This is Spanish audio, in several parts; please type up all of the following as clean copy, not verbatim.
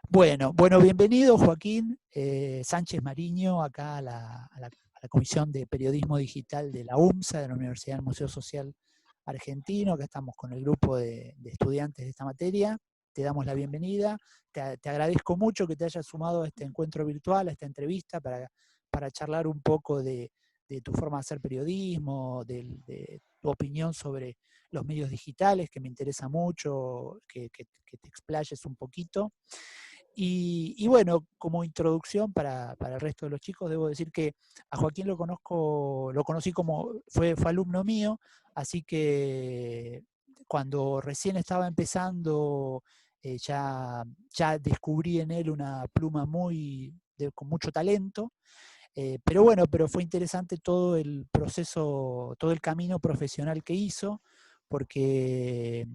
Bueno, bienvenido Joaquín Sánchez Mariño acá a la Comisión de Periodismo Digital de la UMSA, de la Universidad del Museo Social Argentino. Acá estamos con el grupo de estudiantes de esta materia. Te damos la bienvenida. Te agradezco mucho que te hayas sumado a este encuentro virtual, a esta entrevista, para charlar un poco de tu forma de hacer periodismo, de tu opinión sobre los medios digitales, que me interesa mucho, que te explayes un poquito. Y bueno, como introducción para el resto de los chicos, debo decir que a Joaquín lo conocí fue alumno mío, así que cuando recién estaba empezando, ya descubrí en él una pluma con mucho talento. Pero fue interesante todo el proceso, todo el camino profesional que hizo, porque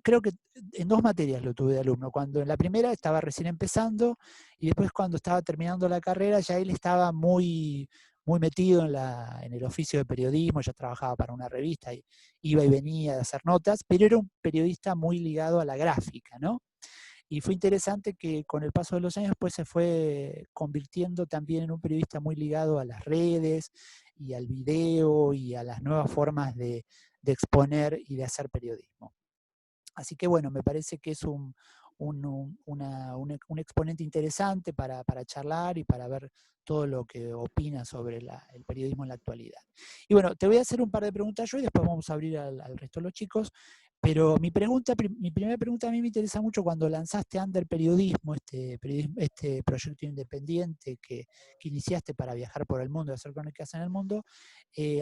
creo que en dos materias lo tuve de alumno. Cuando en la primera estaba recién empezando, y después cuando estaba terminando la carrera ya él estaba muy metido en el oficio de periodismo, ya trabajaba para una revista, y iba y venía de hacer notas, pero era un periodista muy ligado a la gráfica, ¿no? Y fue interesante que con el paso de los años pues se fue convirtiendo también en un periodista muy ligado a las redes y al video y a las nuevas formas de exponer y de hacer periodismo. Así que bueno, me parece que es un exponente interesante para charlar y para ver todo lo que opina sobre el periodismo en la actualidad. Y bueno, te voy a hacer un par de preguntas yo y después vamos a abrir al resto de los chicos. Pero mi primera pregunta a mí me interesa mucho cuando lanzaste Under Periodismo, este proyecto independiente que iniciaste para viajar por el mundo y hacer crónicas en el mundo.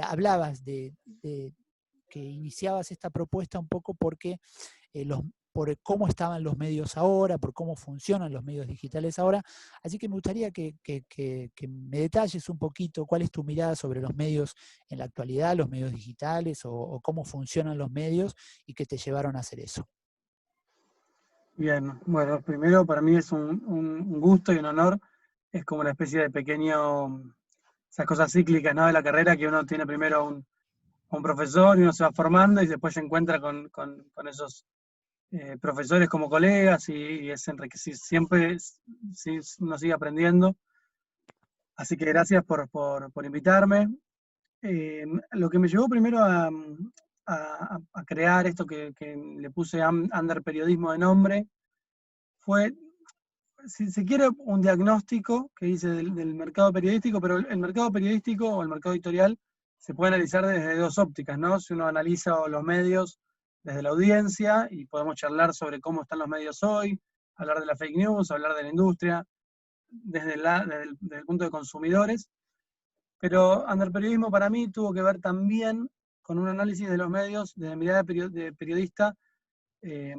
Hablabas de que iniciabas esta propuesta un poco porque por cómo estaban los medios ahora, por cómo funcionan los medios digitales ahora. Así que me gustaría que me detalles un poquito cuál es tu mirada sobre los medios en la actualidad, los medios digitales, o cómo funcionan los medios y qué te llevaron a hacer eso. Bien, bueno, primero para mí es un gusto y un honor. Es como una especie de pequeño, esas cosas cíclicas, ¿no? De la carrera, que uno tiene primero un profesor y uno se va formando y después se encuentra con esos profesores como colegas y es enriquecido. Siempre sí, uno sigue aprendiendo. Así que gracias por invitarme. Lo que me llevó primero a crear esto que le puse Under Periodismo de nombre fue, si se quiere, un diagnóstico que hice del mercado periodístico, pero el mercado periodístico o el mercado editorial se puede analizar desde dos ópticas, ¿no? Si uno analiza los medios desde la audiencia, y podemos charlar sobre cómo están los medios hoy, hablar de la fake news, hablar de la industria, desde el punto de consumidores. Pero Underperiodismo para mí tuvo que ver también con un análisis de los medios desde mirada de periodista. Eh,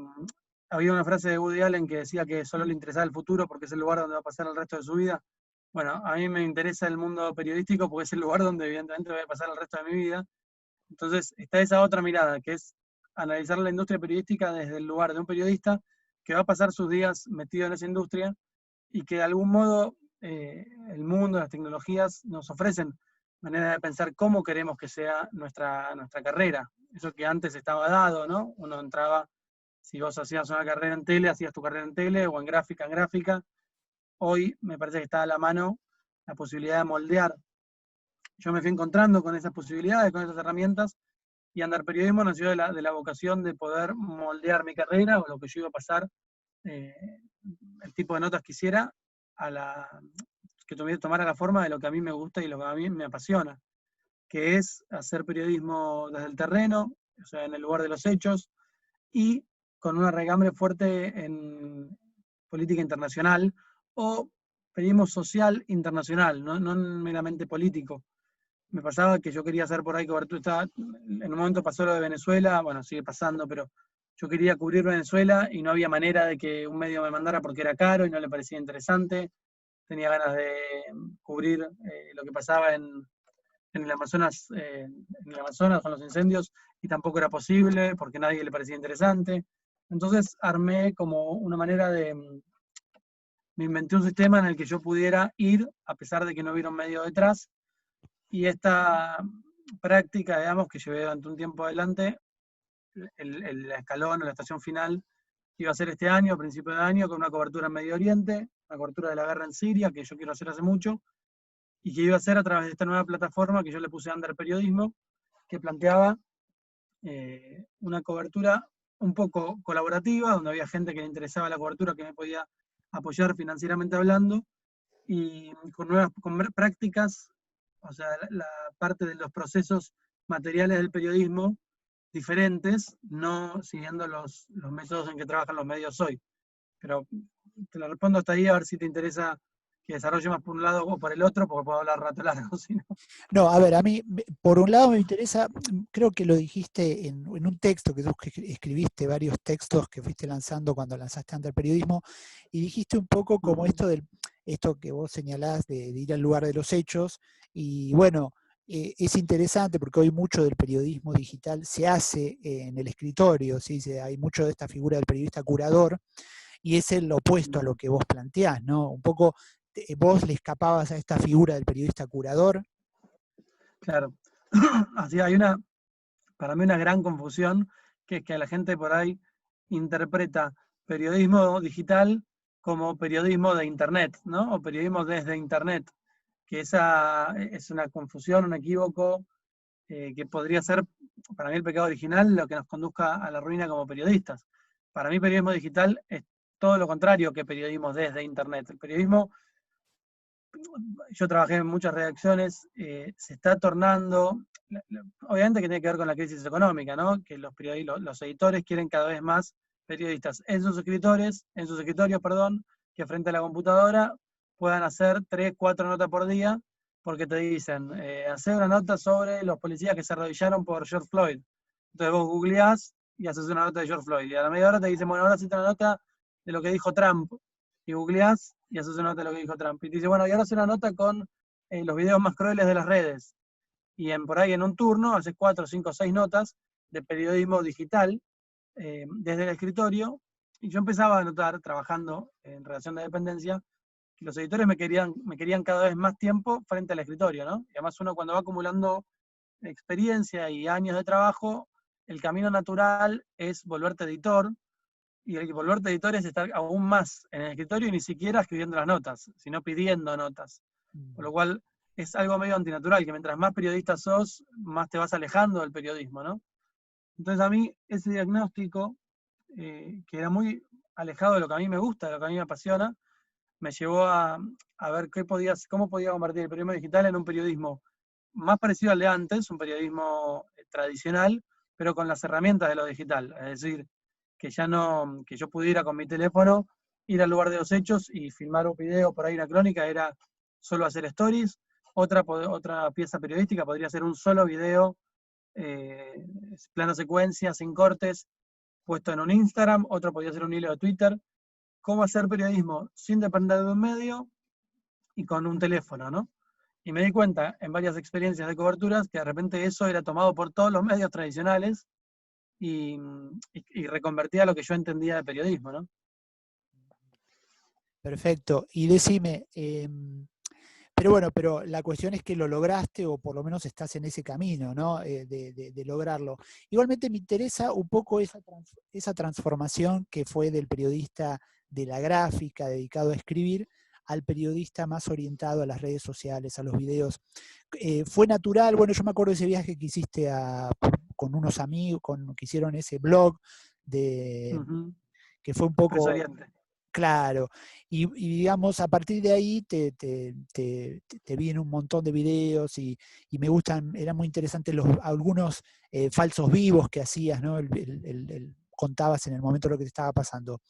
Había una frase de Woody Allen que decía que solo le interesaba el futuro porque es el lugar donde va a pasar el resto de su vida. Bueno, a mí me interesa el mundo periodístico porque es el lugar donde evidentemente voy a pasar el resto de mi vida. Entonces está esa otra mirada, que es analizar la industria periodística desde el lugar de un periodista que va a pasar sus días metido en esa industria y que de algún modo el mundo, las tecnologías nos ofrecen maneras de pensar cómo queremos que sea nuestra carrera. Eso que antes estaba dado, ¿no? Uno entraba, si vos hacías una carrera en tele, hacías tu carrera en tele, o en gráfica, en gráfica. Hoy me parece que está a la mano la posibilidad de moldear. Yo me fui encontrando con esas posibilidades, con esas herramientas, y Andar Periodismo nació de la vocación de poder moldear mi carrera o lo que yo iba a pasar, eh, el tipo de notas que hiciera, que tomara la forma de lo que a mí me gusta y lo que a mí me apasiona, que es hacer periodismo desde el terreno, o sea, en el lugar de los hechos, y con un arraigambre fuerte en política internacional o periodismo social internacional, no meramente político. Me pasaba que yo quería hacer por ahí cobertura, en un momento pasó lo de Venezuela, bueno, sigue pasando, pero yo quería cubrir Venezuela y no había manera de que un medio me mandara porque era caro y no le parecía interesante. Tenía ganas de cubrir lo que pasaba en el Amazonas con los incendios y tampoco era posible porque a nadie le parecía interesante. Entonces armé como una manera me inventé un sistema en el que yo pudiera ir a pesar de que no hubiera un medio detrás, y esta práctica, digamos, que llevé durante un tiempo adelante, el escalón o la estación final iba a ser este año, a principio de año, con una cobertura en Medio Oriente, una cobertura de la guerra en Siria, que yo quiero hacer hace mucho, y que iba a ser a través de esta nueva plataforma que yo le puse Under Periodismo, que planteaba una cobertura un poco colaborativa, donde había gente que le interesaba la cobertura, que me podía apoyar financieramente hablando, y con prácticas, o sea, la parte de los procesos materiales del periodismo diferentes, no siguiendo los métodos en que trabajan los medios hoy. Pero te lo respondo hasta ahí, a ver si te interesa que desarrolle más por un lado o por el otro, porque puedo hablar rato largo, si no. No, a ver, a mí, por un lado me interesa, creo que lo dijiste en un texto que tú escribiste, varios textos que fuiste lanzando cuando lanzaste Under Periodismo, y dijiste un poco como esto que vos señalás de ir al lugar de los hechos, y bueno, es interesante porque hoy mucho del periodismo digital se hace en el escritorio, ¿sí? Hay mucho de esta figura del periodista curador, y es el opuesto a lo que vos planteás, ¿no? Un poco vos le escapabas a esta figura del periodista curador. Claro. Así hay para mí una gran confusión, que es que la gente por ahí interpreta periodismo digital como periodismo de Internet, ¿no? O periodismo desde Internet, que esa es una confusión, un equívoco, que podría ser, para mí, el pecado original, lo que nos conduzca a la ruina como periodistas. Para mí periodismo digital es todo lo contrario que periodismo desde Internet. El periodismo, yo trabajé en muchas redacciones, se está tornando, obviamente que tiene que ver con la crisis económica, ¿no? Que los editores quieren cada vez más periodistas en sus escritorios, que frente a la computadora puedan hacer 3, 4 notas por día, porque te dicen, hacer una nota sobre los policías que se arrodillaron por George Floyd. Entonces vos googleás y haces una nota de George Floyd. Y a la media hora te dicen, bueno, ahora hacete una nota de lo que dijo Trump. Y googleás y haces una nota de lo que dijo Trump. Y te dice, bueno, y ahora hace una nota con los videos más crueles de las redes. Y por ahí en un turno haces 4, 5, 6 notas de periodismo digital desde el escritorio. Y yo empezaba a notar, trabajando en relación de dependencia, que los editores me querían cada vez más tiempo frente al escritorio, ¿no? Y además uno, cuando va acumulando experiencia y años de trabajo, el camino natural es volverte editor, y el volverte editor es estar aún más en el escritorio y ni siquiera escribiendo las notas, sino pidiendo notas. Por lo cual es algo medio antinatural, que mientras más periodista sos, más te vas alejando del periodismo, ¿no? Entonces a mí ese diagnóstico, que era muy alejado de lo que a mí me gusta, de lo que a mí me apasiona, me llevó a ver cómo podía convertir el periodismo digital en un periodismo más parecido al de antes, un periodismo tradicional, pero con las herramientas de lo digital. Es decir, que ya no, que yo pudiera con mi teléfono ir al lugar de los hechos y filmar un video, por ahí una crónica, era solo hacer stories. Otra pieza periodística podría ser un solo video, plano secuencia, sin cortes, puesto en un Instagram. Otro podría ser un hilo de Twitter. Cómo hacer periodismo sin depender de un medio y con un teléfono, ¿no? Y me di cuenta en varias experiencias de coberturas que de repente eso era tomado por todos los medios tradicionales y reconvertía lo que yo entendía de periodismo, ¿no? Perfecto. Y decime, pero la cuestión es que lo lograste, o por lo menos estás en ese camino, ¿no? De lograrlo. Igualmente me interesa un poco esa transformación que fue del periodista de la gráfica, dedicado a escribir, al periodista más orientado a las redes sociales, a los videos. Fue natural, bueno, yo me acuerdo de ese viaje que hiciste con unos amigos, que hicieron ese blog, que fue un poco... Claro, y digamos, a partir de ahí te vi en un montón de videos y me gustan, eran muy interesantes algunos falsos vivos que hacías, ¿no? Contabas en el momento lo que te estaba pasando.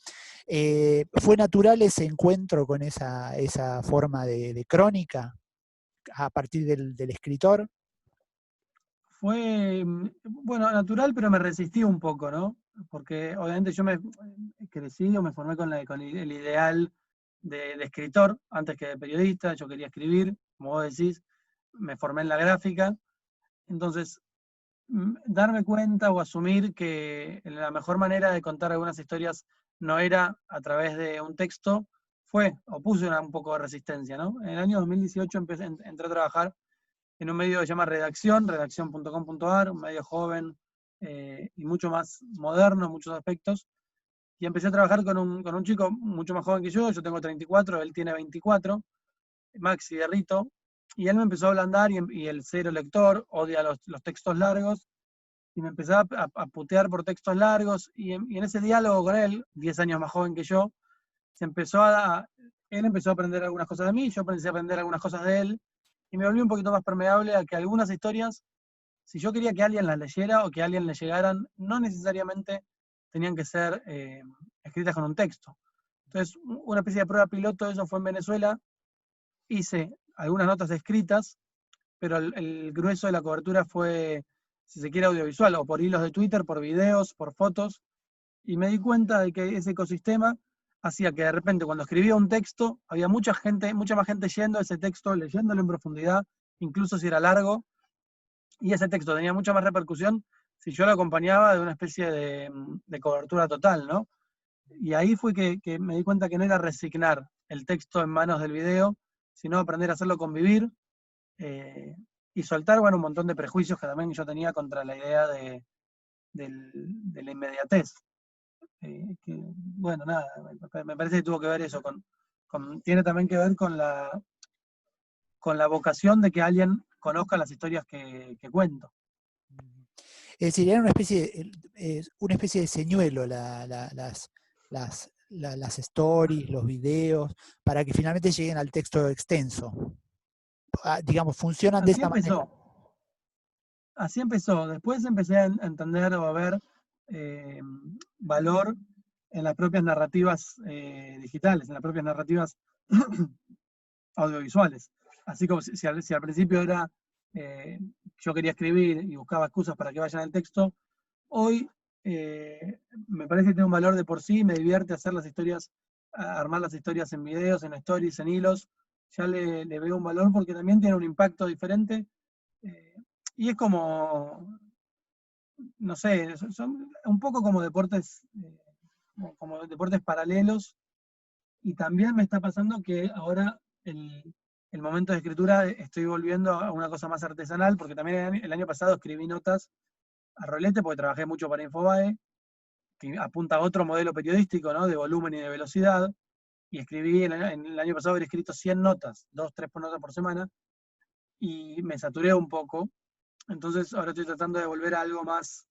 ¿Fue natural ese encuentro con esa forma de crónica a partir del escritor? Fue, bueno, natural, pero me resistí un poco, ¿no? Porque obviamente yo me crecí o me formé con el ideal de escritor antes que de periodista. Yo quería escribir, como vos decís, me formé en la gráfica. Entonces, darme cuenta o asumir que la mejor manera de contar algunas historias no era a través de un texto, puse un poco de resistencia, ¿no? En el año 2018 entré a trabajar en un medio que se llama redacción.com.ar, un medio joven y mucho más moderno en muchos aspectos, y empecé a trabajar con un chico mucho más joven que yo tengo 34, él tiene 24, Maxi de Rito, y él me empezó a ablandar y el cero lector, odia los textos largos, y me empezaba a putear por textos largos, y en ese diálogo con él, 10 años más joven que yo, él empezó a aprender algunas cosas de mí, yo empecé a aprender algunas cosas de él, y me volví un poquito más permeable a que algunas historias, si yo quería que alguien las leyera o que a alguien le llegaran, no necesariamente tenían que ser escritas con un texto. Entonces, una especie de prueba piloto de eso fue en Venezuela. Hice algunas notas escritas, pero el grueso de la cobertura fue, si se quiere, audiovisual, o por hilos de Twitter, por videos, por fotos, y me di cuenta de que ese ecosistema hacía que de repente cuando escribía un texto, había mucha más gente yendo a ese texto, leyéndolo en profundidad, incluso si era largo, y ese texto tenía mucha más repercusión si yo lo acompañaba de una especie de cobertura total, ¿no? Y ahí fue que me di cuenta que no era resignar el texto en manos del video, sino aprender a hacerlo convivir, y soltar, bueno, un montón de prejuicios que también yo tenía contra la idea de la inmediatez. Bueno, nada, me parece que tuvo que ver eso, tiene también que ver con la vocación de que alguien conozca las historias que cuento. Es decir, era una especie de señuelo las stories, los videos, para que finalmente lleguen al texto extenso. Digamos, funcionan de Así esa manera. empezó. Así empezó. Después empecé a entender o a ver valor en las propias narrativas digitales, en las propias narrativas audiovisuales. Así como si al principio era, yo quería escribir y buscaba excusas para que vayan al texto, hoy me parece que tiene un valor de por sí, me divierte hacer las historias, armar las historias en videos, en stories, en hilos, ya le veo un valor porque también tiene un impacto diferente, y es como, no sé, son un poco como deportes paralelos, y también me está pasando que ahora el momento de escritura estoy volviendo a una cosa más artesanal, porque también el año pasado escribí notas a rolete, porque trabajé mucho para Infobae, que apunta a otro modelo periodístico, ¿no? De volumen y de velocidad, y escribí en el año pasado, había escrito 100 notas, 2, 3 notas por semana, y me saturé un poco. Entonces ahora estoy tratando de volver a algo más,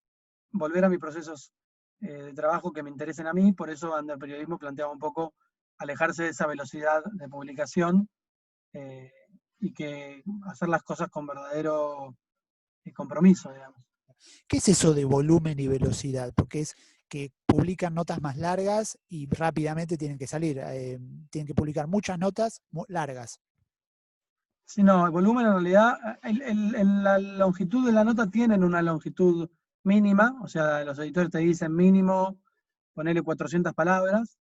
volver a mis procesos de trabajo que me interesen a mí, por eso Under Periodismo planteaba un poco alejarse de esa velocidad de publicación, y que hacer las cosas con verdadero compromiso, digamos. ¿Qué es eso de volumen y velocidad? Porque es que publican notas más largas y rápidamente tienen que salir. Tienen que publicar muchas notas largas. Sí, no, el volumen en realidad, la longitud de la nota tienen una longitud mínima, o sea, los editores te dicen mínimo, ponele 400 palabras,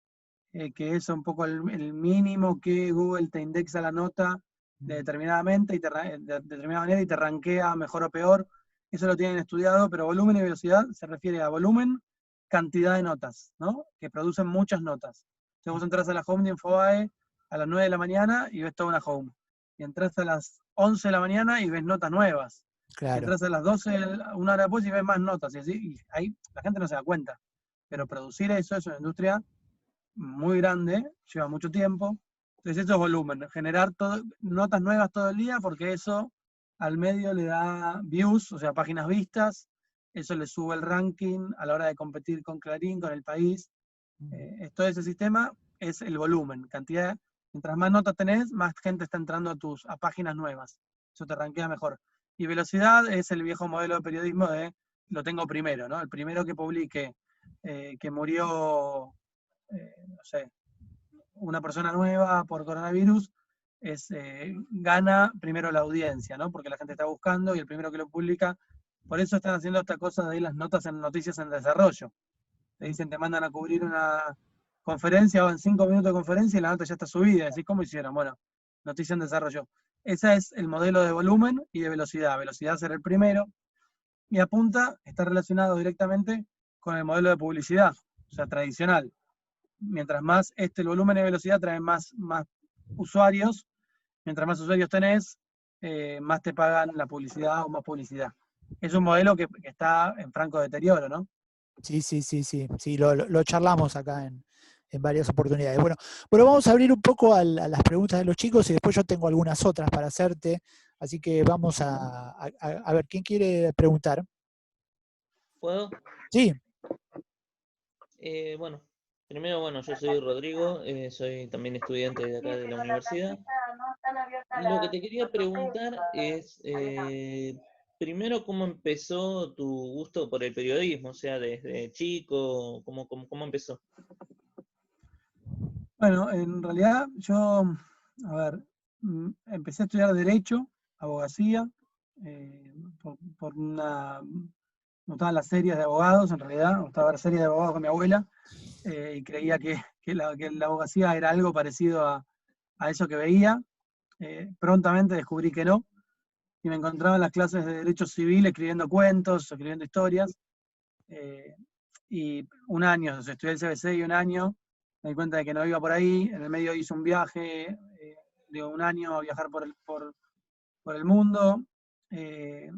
que es un poco el mínimo que Google te indexa la nota de determinada manera y te rankea mejor o peor. Eso lo tienen estudiado, pero volumen y velocidad se refiere a volumen, cantidad de notas, ¿no? Que producen muchas notas. Entonces vos entras a la home de Infobae a las 9 de la mañana y ves toda una home. Y entras a las 11 de la mañana y ves notas nuevas. Y Claro. entras a las 12, una hora después y ves más notas. Y ahí la gente no se da cuenta. Pero producir eso es una industria muy grande, lleva mucho tiempo. Entonces eso es volumen, generar notas nuevas todo el día, porque eso al medio le da views, o sea, páginas vistas, eso le sube el ranking a la hora de competir con Clarín, con El País. Todo ese sistema es el volumen, cantidad. Mientras más notas tenés, más gente está entrando a páginas nuevas. Eso te rankea mejor. Y velocidad es el viejo modelo de periodismo de lo tengo primero, ¿no? El primero que publique que murió, no sé, una persona nueva por coronavirus, gana primero la audiencia, ¿no? Porque la gente está buscando y el primero que lo publica. Por eso están haciendo esta cosa de las notas en noticias en desarrollo. Te dicen, te mandan a cubrir una conferencia o en 5 minutos de conferencia y la nota ya está subida. Así, ¿cómo hicieron? Bueno, noticia en desarrollo. Ese es el modelo de volumen y de velocidad. Velocidad será el primero. Y apunta, está relacionado directamente con el modelo de publicidad, o sea, tradicional. Mientras más el volumen y velocidad traen más usuarios, mientras más usuarios tenés, más te pagan la publicidad o más publicidad. Es un modelo que está en franco deterioro, ¿no? Sí, sí, sí, sí, sí, lo charlamos acá en varias oportunidades. Bueno, vamos a abrir un poco a las preguntas de los chicos y después yo tengo algunas otras para hacerte, así que vamos a ver, ¿quién quiere preguntar? ¿Puedo? Sí, Bueno, primero, bueno, yo soy Rodrigo, soy también estudiante de acá de la universidad. Lo que te quería preguntar es, primero, ¿cómo empezó tu gusto por el periodismo? O sea, desde chico, ¿cómo empezó? Bueno, en realidad yo, a ver, empecé a estudiar Derecho, Abogacía, por una... Me gustaban las series de abogados, en realidad, me gustaba ver series de abogados con mi abuela, y creía que la abogacía era algo parecido a eso que veía. Prontamente descubrí que no, y me encontraba en las clases de Derecho Civil escribiendo cuentos, escribiendo historias, eh, y un año, o sea, estudié el CBC y un año, me di cuenta de que no iba por ahí, en el medio hice un viaje de un año a viajar por el mundo, eh,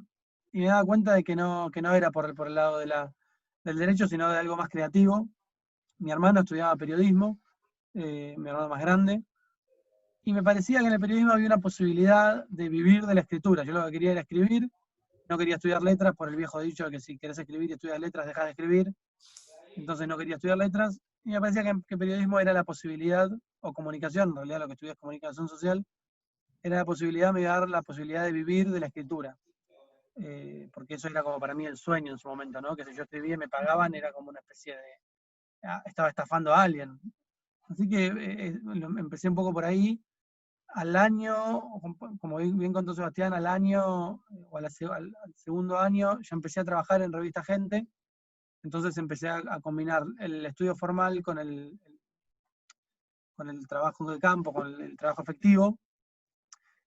y me daba cuenta de que no era por el lado del derecho, sino de algo más creativo. Mi hermano estudiaba periodismo, mi hermano más grande, y me parecía que en el periodismo había una posibilidad de vivir de la escritura. Yo lo que quería era escribir, no quería estudiar letras por el viejo dicho de que si querés escribir y estudias letras, dejás de escribir. Entonces no quería estudiar letras, y me parecía que periodismo era la posibilidad, o comunicación, en realidad lo que estudié es comunicación social, era la posibilidad, me iba a dar la posibilidad de vivir de la escritura. Porque eso era como para mí el sueño en su momento, ¿no? Que si yo escribía y me pagaban, era como una especie de, estaba estafando a alguien. Así que empecé un poco por ahí. Al año, como bien contó Sebastián, al año o al segundo año, ya empecé a trabajar en Revista Gente. Entonces empecé a combinar el estudio formal con el trabajo de campo, con el trabajo efectivo.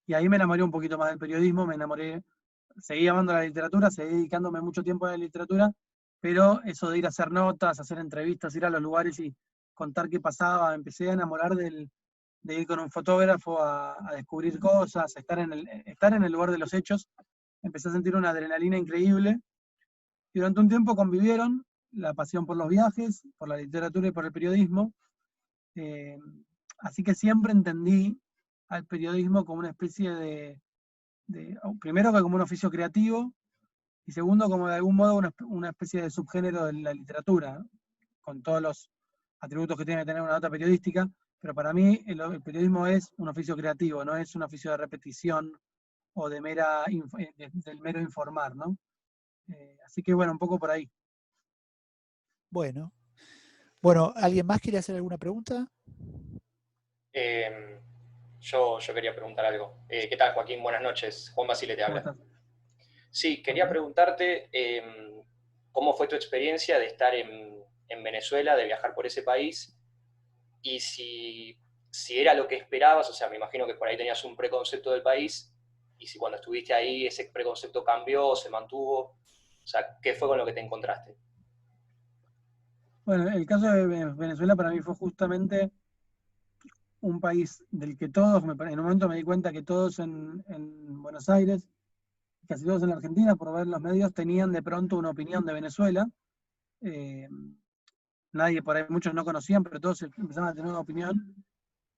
Y ahí me enamoré un poquito más del periodismo, me enamoré, seguí amando la literatura, seguí dedicándome mucho tiempo a la literatura, pero eso de ir a hacer notas, hacer entrevistas, ir a los lugares y contar qué pasaba, empecé a enamorar de ir con un fotógrafo a descubrir cosas, estar en el lugar de los hechos. Empecé a sentir una adrenalina increíble y durante un tiempo convivieron la pasión por los viajes, por la literatura y por el periodismo. Eh, Así que siempre entendí al periodismo como una especie primero que como un oficio creativo, y segundo como de algún modo una especie de subgénero de la literatura, con todos los atributos que tiene que tener una nota periodística, pero para mí el periodismo es un oficio creativo, no es un oficio de repetición o del mero informar, ¿no? Así que bueno, un poco por ahí. bueno. Bueno, ¿alguien más quiere hacer alguna pregunta? Eh, yo quería preguntar algo. ¿Qué tal, Joaquín? Buenas noches. Juan Basile te ¿Cómo habla. estás? Sí, quería preguntarte cómo fue tu experiencia de estar en Venezuela, de viajar por ese país, y si era lo que esperabas, o sea, me imagino que por ahí tenías un preconcepto del país, y si cuando estuviste ahí ese preconcepto cambió, se mantuvo, o sea, ¿qué fue con lo que te encontraste? Bueno, el caso de Venezuela para mí fue justamente un país del que todos, en un momento me di cuenta que todos en Buenos Aires, casi todos en la Argentina, por ver los medios, tenían de pronto una opinión de Venezuela. Eh, Nadie, por ahí muchos no conocían, pero todos empezaban a tener una opinión.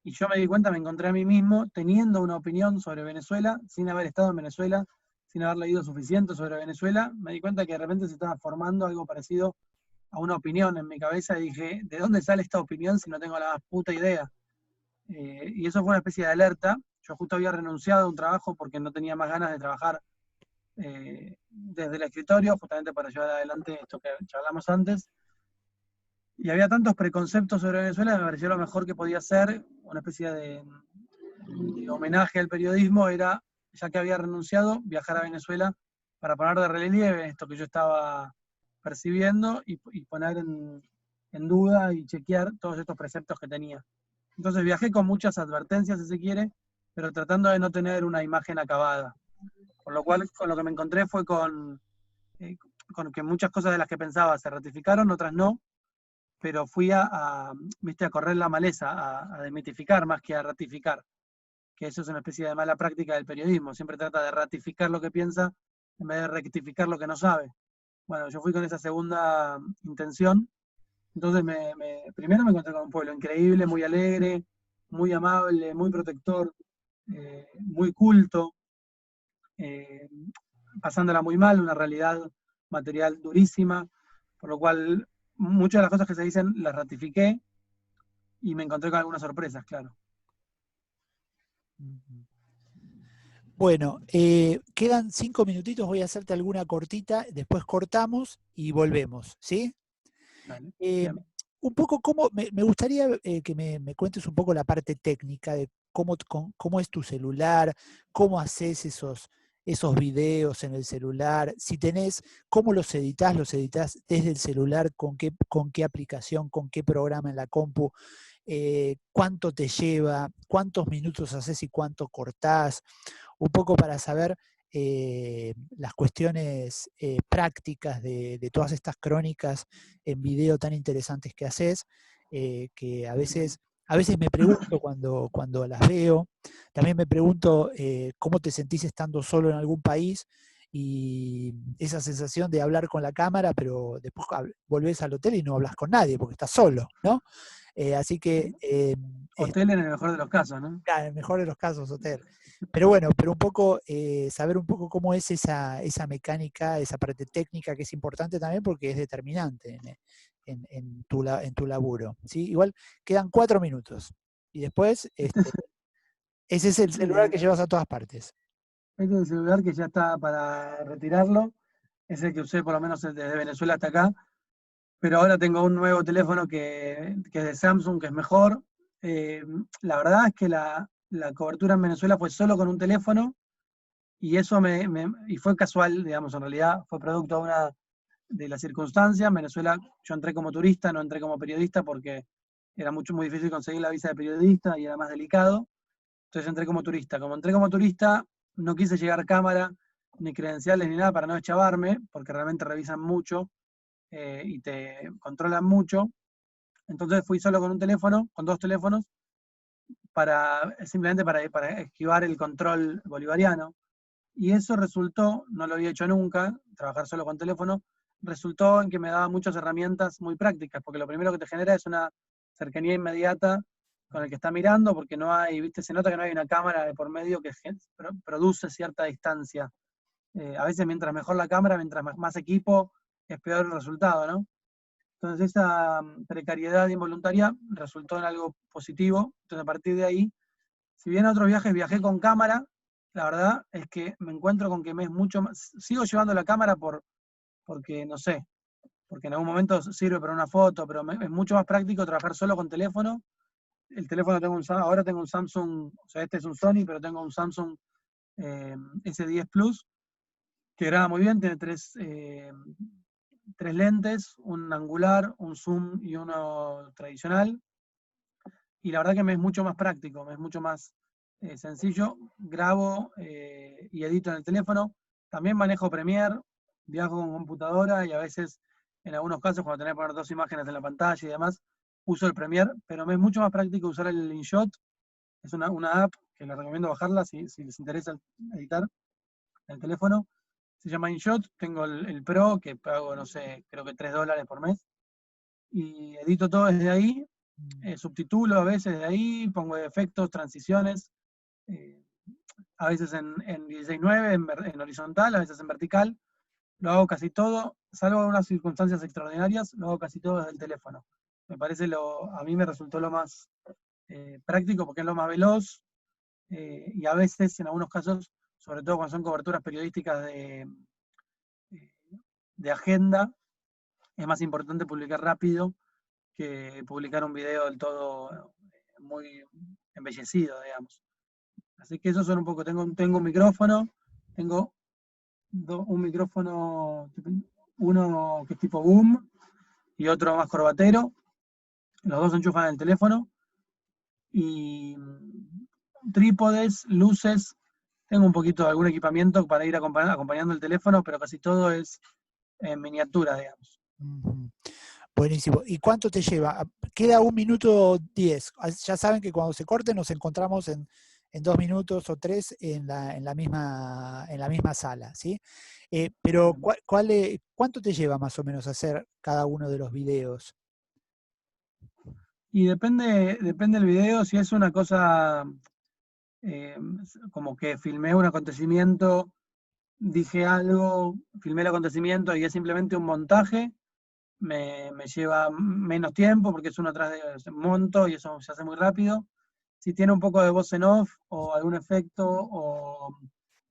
Y yo me di cuenta, me encontré a mí mismo teniendo una opinión sobre Venezuela, sin haber estado en Venezuela, sin haber leído suficiente sobre Venezuela. Me di cuenta que de repente se estaba formando algo parecido a una opinión en mi cabeza y dije, ¿de dónde sale esta opinión si no tengo la más puta idea? Y eso fue una especie de alerta. Yo justo había renunciado a un trabajo porque no tenía más ganas de trabajar desde el escritorio, justamente para llevar adelante esto que charlamos antes. Y había tantos preconceptos sobre Venezuela que me pareció lo mejor que podía hacer, una especie de homenaje al periodismo, era, ya que había renunciado, viajar a Venezuela para poner de relieve esto que yo estaba percibiendo y poner en duda y chequear todos estos preceptos que tenía. Entonces viajé con muchas advertencias, si se quiere, pero tratando de no tener una imagen acabada. Por lo cual, con lo que me encontré fue con que muchas cosas de las que pensaba se ratificaron, otras no, pero fui viste, a correr la maleza, a desmitificar más que a ratificar, que eso es una especie de mala práctica del periodismo, siempre trata de ratificar lo que piensa en vez de rectificar lo que no sabe. Bueno, yo fui con esa segunda intención. Entonces, primero me encontré con un pueblo increíble, muy alegre, muy amable, muy protector, muy culto, eh, pasándola muy mal, una realidad material durísima, por lo cual muchas de las cosas que se dicen las ratifiqué y me encontré con algunas sorpresas, claro. Bueno, quedan 5 minutitos, voy a hacerte alguna cortita, después cortamos y volvemos, ¿sí? Dale. Un poco me gustaría que me cuentes un poco la parte técnica de cómo es tu celular, cómo haces esos videos en el celular, si tenés, cómo los editas desde el celular, con qué aplicación, con qué programa en la compu, cuánto te lleva, cuántos minutos haces y cuánto cortás, un poco para saber las cuestiones prácticas de todas estas crónicas en video tan interesantes que haces, que a veces me pregunto cuando las veo, también me pregunto cómo te sentís estando solo en algún país y esa sensación de hablar con la cámara, pero después volvés al hotel y no hablas con nadie porque estás solo, ¿no? Así que... hotel en el mejor de los casos, ¿no? Claro, en el mejor de los casos, hotel. Pero bueno, un poco, saber un poco cómo es esa mecánica, esa parte técnica que es importante también porque es determinante en tu laburo, ¿sí? Igual quedan 4 minutos y después ese es el celular que llevas a todas partes. Este es el celular que ya está para retirarlo, es el que usé por lo menos desde Venezuela hasta acá, pero ahora tengo un nuevo teléfono que es de Samsung, que es mejor. La verdad es que la cobertura en Venezuela fue solo con un teléfono y eso y fue casual, digamos, en realidad fue producto de la circunstancia. En Venezuela yo entré como turista, no entré como periodista porque era muy difícil conseguir la visa de periodista y era más delicado. Entonces entré como turista. Como entré como turista, no quise llegar cámara, ni credenciales, ni nada para no deschavarme, porque realmente revisan mucho y te controlan mucho. Entonces fui solo con un teléfono, con 2 teléfonos, simplemente para esquivar el control bolivariano. Y eso resultó, no lo había hecho nunca, trabajar solo con teléfono, resultó en que me daba muchas herramientas muy prácticas, porque lo primero que te genera es una cercanía inmediata con el que está mirando, porque no hay, viste, se nota que no hay una cámara de por medio que produce cierta distancia. A veces mientras mejor la cámara, mientras más equipo, es peor el resultado, ¿no? Entonces esa precariedad involuntaria resultó en algo positivo. Entonces a partir de ahí, si bien en otros viajes viajé con cámara, la verdad es que me encuentro con que me es mucho más, sigo llevando la cámara porque no sé, porque en algún momento sirve para una foto, pero es mucho más práctico trabajar solo con teléfono. El teléfono ahora tengo un Samsung, o sea, este es un Sony, pero tengo un Samsung S10 Plus, que graba muy bien, tiene 3 lentes, un angular, un zoom y uno tradicional. Y la verdad que me es mucho más práctico, me es mucho más sencillo. Grabo y edito en el teléfono. También manejo Premiere, viajo con computadora y a veces, en algunos casos, cuando tenés que poner 2 imágenes en la pantalla y demás, uso el Premiere, pero me es mucho más práctico usar el InShot. Es una app que les recomiendo bajarla si les interesa editar en el teléfono. Se llama InShot, tengo el Pro, que pago, no sé, creo que $3 por mes. Y edito todo desde ahí, subtitulo a veces de ahí, pongo efectos, transiciones, a veces en 16:9, en horizontal, a veces en vertical. Lo hago casi todo, salvo en unas circunstancias extraordinarias, lo hago casi todo desde el teléfono. Me parece a mí me resultó lo más práctico porque es lo más veloz y a veces, en algunos casos, sobre todo cuando son coberturas periodísticas de agenda, es más importante publicar rápido que publicar un video del todo muy embellecido, digamos. Así que eso son un poco, tengo un micrófono, tengo un micrófono, uno que es tipo boom y otro más corbatero, los dos se enchufan en el teléfono, y trípodes, luces, tengo un poquito de algún equipamiento para ir acompañando el teléfono, pero casi todo es en miniatura, digamos. Buenísimo. ¿Y cuánto te lleva? Queda 1 minuto 10. Ya saben que cuando se corte nos encontramos en 2 minutos o 3 en la misma sala, ¿sí? Pero, ¿cuánto te lleva más o menos hacer cada uno de los videos? Y depende del video, si es una cosa como que filmé un acontecimiento, dije algo, filmé el acontecimiento y es simplemente un montaje, me lleva menos tiempo porque es uno atrás de monto y eso se hace muy rápido. Si tiene un poco de voz en off o algún efecto o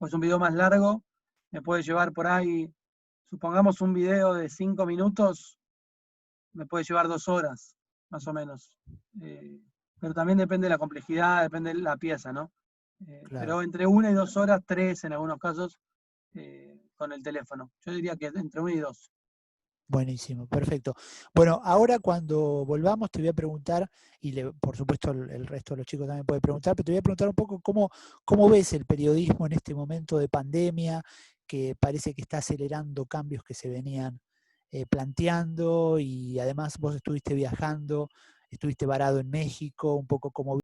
es un video más largo, me puede llevar por ahí, supongamos un video de 5 minutos, me puede llevar 2 horas, más o menos. Pero también depende de la complejidad, depende de la pieza, ¿no? Claro. Pero entre 1 y 2 horas, 3 en algunos casos, con el teléfono. Yo diría que entre 1 y 2. Buenísimo, perfecto. Bueno, ahora cuando volvamos te voy a preguntar, y por supuesto el resto de los chicos también puede preguntar, pero te voy a preguntar un poco cómo ves el periodismo en este momento de pandemia, que parece que está acelerando cambios que se venían planteando, y además vos estuviste viajando, estuviste varado en México, un poco cómo